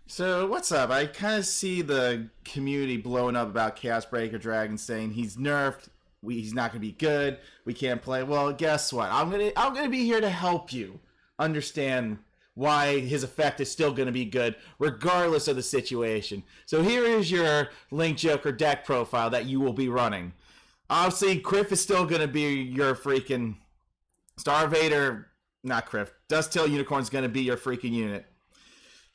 So what's up? I kind of see the community blowing up about Chaos Breaker Dragon, saying he's nerfed. He's not going to be good. We can't play. Well, guess what? I'm gonna be here to help you understand why his effect is still going to be good, regardless of the situation. So here is your Link Joker deck profile that you will be running. Obviously, Criff is still going to be your freaking Star Vader. Not Criff. Dusttail Unicorn is going to be your freaking unit.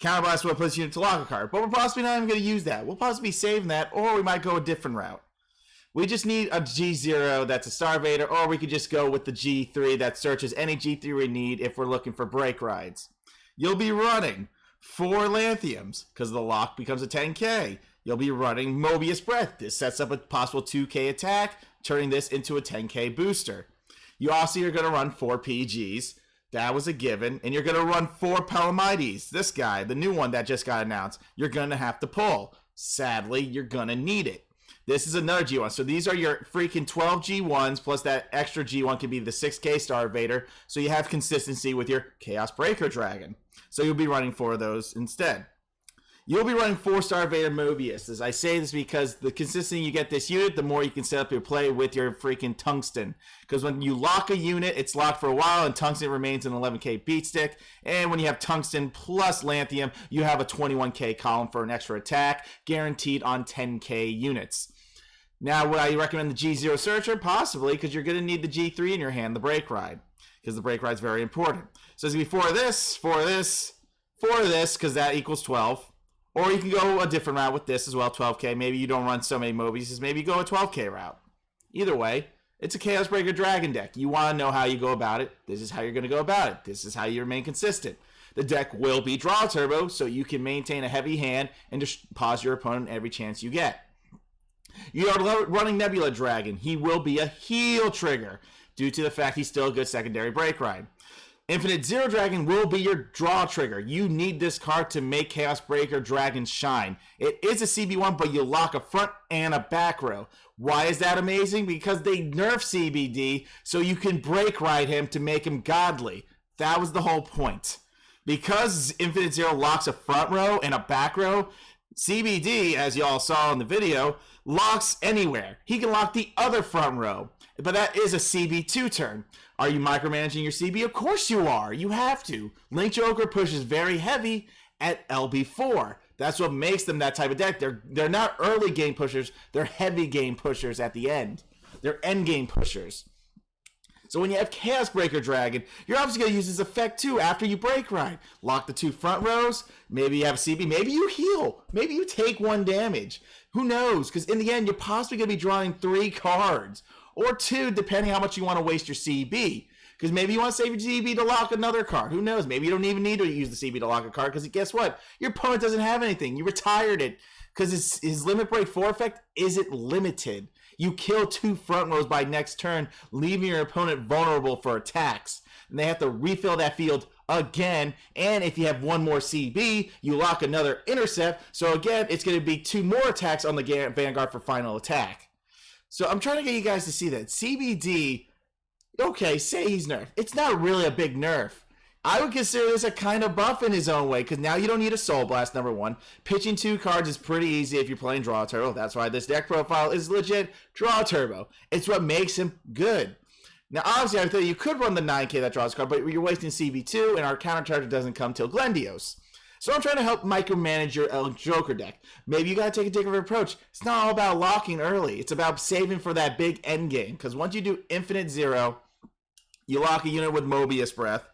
Counterblast will put this unit to lock a card, but we're possibly not even going to use that. We'll possibly be saving that, or we might go a different route. We just need a G0 that's a Star Vader, or we could just go with the G3 that searches any G3 we need if we're looking for break rides. You'll be running 4 Lanthiums, because the lock becomes a 10k. You'll be running Mobius Breath. This sets up a possible 2k attack, turning this into a 10k booster. You also are going to run 4 PGs. That was a given. And you're going to run 4 Palamides. This guy, the new one that just got announced, you're going to have to pull. Sadly, you're going to need it. This is another G1. So these are your freaking 12 G1s, plus that extra G1 can be the 6k Star Vader. So you have consistency with your Chaos Breaker Dragon. So you'll be running 4 of those instead. You'll be running 4 Star Vader Mobius. As I say this because the consistency you get this unit, the more you can set up your play with your freaking Tungsten. Because when you lock a unit, it's locked for a while, and Tungsten remains an 11k beat stick. And when you have Tungsten plus Lanthium, you have a 21k column for an extra attack, guaranteed on 10k units. Now, would I recommend the G0 Searcher? Possibly, because you're going to need the G3 in your hand, the Break Ride. Because the Break Ride is very important. So it's going to be 4 of this, 4 of this, 4 of this, because that equals 12. Or you can go a different route with this as well, 12k. Maybe you don't run so many Mobiuses. Maybe you go a 12k route. Either way, it's a Chaos Breaker Dragon deck. You want to know how you go about it. This is how you're going to go about it. This is how you remain consistent. The deck will be Draw Turbo, so you can maintain a heavy hand and just pause your opponent every chance you get. You are running Nebula Dragon. He will be a heal trigger due to the fact he's still a good secondary break ride. Infinite Zero Dragon will be your draw trigger. You need this card to make Chaos Breaker Dragon shine. It is a CB1, but you lock a front and a back row. Why is that amazing? Because they nerf CBD, so you can break ride him to make him godly. That was the whole point. Because Infinite Zero locks a front row and a back row, CBD, as y'all saw in the video, locks anywhere. He can lock the other front row, but that is a CB2 turn. Are you micromanaging your CB? Of course you are. You have to. Link Joker pushes very heavy at LB4. That's what makes them that type of deck. They're not early game pushers. They're heavy game pushers at the end. They're end game pushers. So when you have Chaos Breaker Dragon, you're obviously going to use this effect too after you break ride. Lock the 2 front rows. Maybe you have a CB. Maybe you heal. Maybe you take 1 damage. Who knows? Because in the end, you're possibly going to be drawing 3 cards. Or 2, depending how much you want to waste your CB. Because maybe you want to save your CB to lock another card. Who knows? Maybe you don't even need to use the CB to lock a card. Because guess what? Your opponent doesn't have anything. You retired it. Because his Limit Break 4 effect isn't limited. You kill 2 front rows by next turn, leaving your opponent vulnerable for attacks. And they have to refill that field again. And if you have 1 more CB, you lock another intercept. So again, it's going to be 2 more attacks on the Vanguard for final attack. So I'm trying to get you guys to see that. CBD, okay, say he's nerfed. It's not really a big nerf. I would consider this a kind of buff in his own way, because now you don't need a Soul Blast, number 1. Pitching 2 cards is pretty easy if you're playing Draw Turbo. That's why this deck profile is legit Draw Turbo. It's what makes him good. Now, obviously, I think you could run the 9k that draws card, but you're wasting CB2, and our countercharge doesn't come till Glendios. So I'm trying to help micromanage your Joker deck. Maybe you got to take a different approach. It's not all about locking early. It's about saving for that big end game. Because once you do Infinite Zero, you lock a unit with Mobius Breath.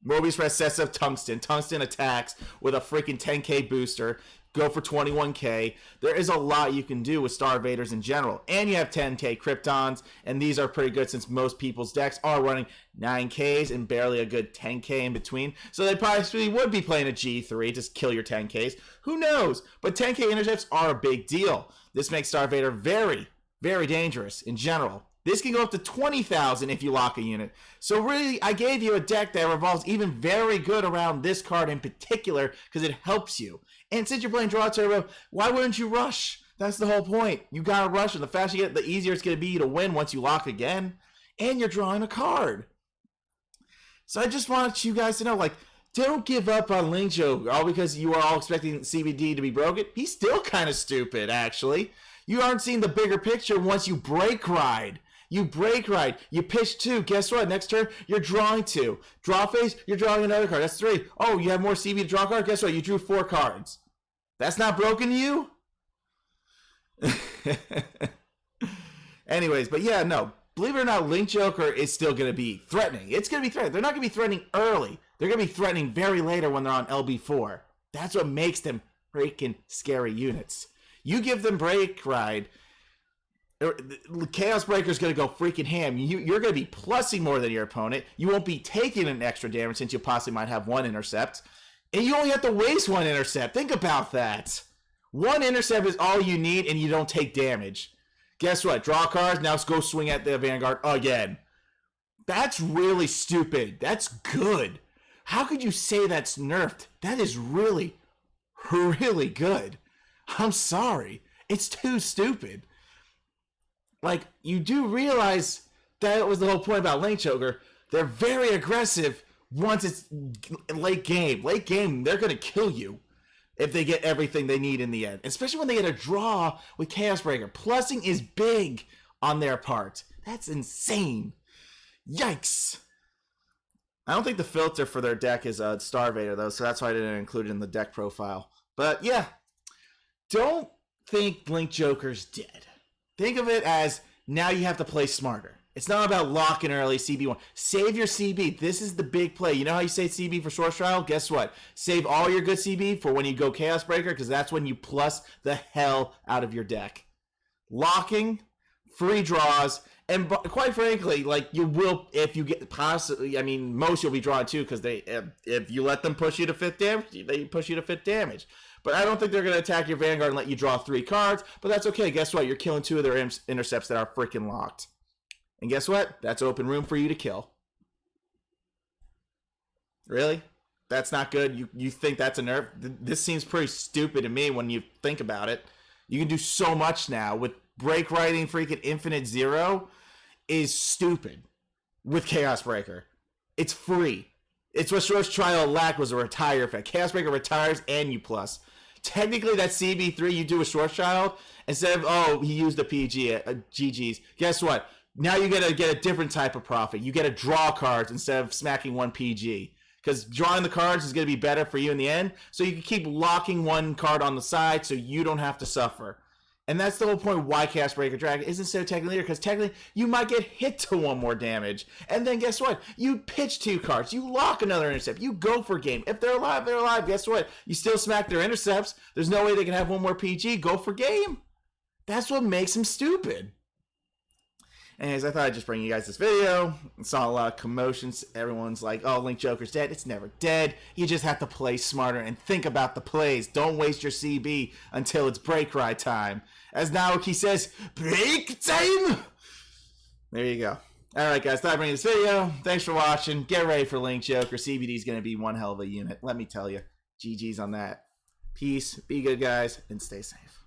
Mobius Breath sets up Tungsten. Tungsten attacks with a freaking 10k booster. Go for 21k. There is a lot you can do with Star Vaders in general. And you have 10k Kryptons, and these are pretty good since most people's decks are running 9ks and barely a good 10k in between. So they probably would be playing a G3 to kill your 10ks. Who knows? But 10k intercepts are a big deal. This makes Star Vader very, very dangerous in general. This can go up to 20,000 if you lock a unit. So really, I gave you a deck that revolves even very good around this card in particular because it helps you. And since you're playing Draw Turbo, why wouldn't you rush? That's the whole point. You gotta rush, and the faster you get, the easier it's gonna be to win once you lock again. And you're drawing a card. So I just wanted you guys to know, like, Don't give up on Link Joker all because you are all expecting CBD to be broken. He's still kind of stupid, actually. You aren't seeing the bigger picture once you break ride. You break ride. You pitch 2. Guess what? Next turn, you're drawing 2. Draw phase, you're drawing another card. That's 3. Oh, you have more CB to draw card? Guess what? You drew 4 cards. That's not broken to you? Anyways, but yeah, no. Believe it or not, Link Joker is still going to be threatening. It's going to be threatening. They're not going to be threatening early. They're going to be threatening very later when they're on LB4. That's what makes them freaking scary units. You give them break ride, Chaos Breaker's going to go freaking ham. You're going to be plussing more than your opponent. You won't be taking an extra damage since you possibly might have 1 intercept. And you only have to waste 1 intercept. Think about that. 1 intercept is all you need and you don't take damage. Guess what? Draw cards. Now let's go swing at the Vanguard again. That's really stupid. That's good. How could you say that's nerfed? That is really, really good. I'm sorry. It's too stupid. Like, you do realize that was the whole point about Link Joker. They're very aggressive once it's late game. Late game, they're going to kill you if they get everything they need in the end. Especially when they get a draw with Chaos Breaker. Plussing is big on their part. That's insane. Yikes. I don't think the filter for their deck is a Starvader, though, so that's why I didn't include it in the deck profile. But, yeah. Don't think Link Joker's dead. Think of it as now you have to play smarter. It's not about locking early CB1. Save your CB. This is the big play. You know how you save CB for Source Trial? Guess what? Save all your good CB for when you go Chaos Breaker, because that's when you plus the hell out of your deck. Locking, free draws, and quite frankly, like, you will, if you get possibly, I mean, most you'll be drawing too, because they, if you let them push you to 5th damage, they push you to 5th damage. But I don't think they're going to attack your Vanguard and let you draw 3 cards. But that's okay. Guess what? You're killing 2 of their intercepts that are freaking locked. And guess what? That's open room for you to kill. Really? That's not good? You think that's a nerf? This seems pretty stupid to me when you think about it. You can do so much now. With break riding freaking Infinite Zero is stupid with Chaos Breaker. It's free. It's what Source Trial lacked was a retire effect. Chaos Breaker retires and you plus. Technically, that CB3 you do a Source Child, instead of, oh, he used a PG, GG's, guess what? Now you get a different type of profit. You get to draw cards instead of smacking 1 PG. Because drawing the cards is going to be better for you in the end, so you can keep locking 1 card on the side so you don't have to suffer. And that's the whole point why Chaos Breaker Dragon isn't so technically leader, because technically you might get hit to 1 more damage. And then guess what? You pitch 2 cards. You lock another intercept. You go for game. If they're alive, they're alive. Guess what? You still smack their intercepts. There's no way they can have 1 more PG. Go for game. That's what makes them stupid. Anyways, I thought I'd just bring you guys this video. I saw a lot of commotions. Everyone's like, oh, Link Joker's dead. It's never dead. You just have to play smarter and think about the plays. Don't waste your CB until it's break ride time. As Naoki says, break time! There you go. Alright guys, thought I'd bring you this video. Thanks for watching. Get ready for Link Joker. CBD is going to be one hell of a unit. Let me tell you. GG's on that. Peace. Be good guys. And stay safe.